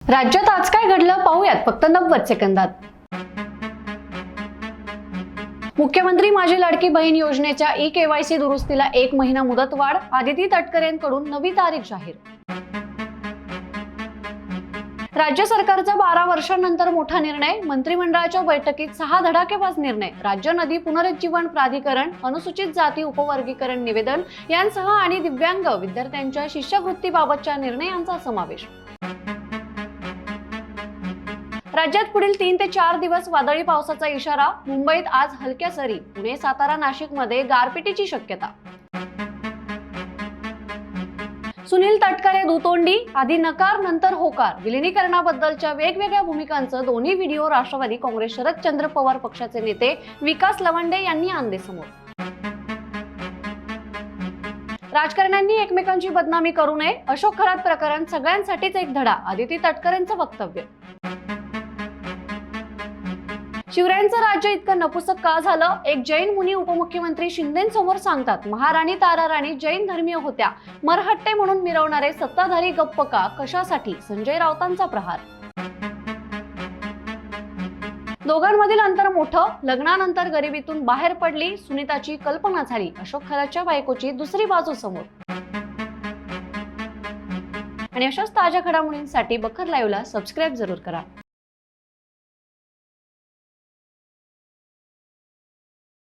राज्यात आज काय घडलं पाहूयात फक्त 90 सेकंदात। मुख्यमंत्री माझी लाडकी बहीण योजनेच्या ई-केवायसी दुरुस्तीला 1 महिना मुदतवाढ, आदिती तटकरेंकडून नवी तारीख जाहीर। राज्य सरकारचा 12 वर्षांनंतर मोठा निर्णय, मंत्रिमंडळाच्या बैठकीत 6 धडाकेबाज निर्णय। राज्य नदी पुनरुज्जीवन प्राधिकरण, अनुसूचित जाती उपवर्गीकरण निवेदन यांसह आणि दिव्यांग विद्यार्थ्यांच्या शिष्यवृत्तीबाबतच्या निर्णयांचा समावेश। राज्यात पुढील 3 ते 4 दिवस वादळी पावसाचा इशारा, मुंबईत आज हलक्या सरी, पुणे, सातारा, नाशिकमध्ये गारपिटीची शक्यता। सुनील तटकरे दुतोंडी, आधी नकार नंतर होकार, विलिनीकरणाबद्दलच्या वेगवेगळ्या भूमिकांचं दोन्ही व्हिडिओ राष्ट्रवादी काँग्रेस शरदचंद्र पवार पक्षाचे नेते विकास लवंडे यांनी आणले समोर। राजकारण्यांनी एकमेकांची बदनामी करू नये, अशोक खरात प्रकरण सगळ्यांसाठीच एक धडा, आदिती तटकरेंचं वक्तव्य। शिवरायांचं राज्य इतकं नपुसक का झालं? एक जैन मुनी उपमुख्यमंत्री शिंदेंसमोर सांगतात, महाराणी ताराराणी जैन धर्मीय होत्या, मरहट्टे म्हणून मिरवणारे सत्ताधारी गप्प का? कशासाठी? संजय राऊतांचा प्रहार। दोघांमधील अंतर मोठं, लग्नानंतर गरिबीतून बाहेर पडली, सुनीताची कल्पना झाली, अशोक खरातच्या बायकोची दुसरी बाजू समोर। आणि अशाच ताज्या घडामोडींसाठी बखर लाईव्हला सबस्क्राईब जरूर करा।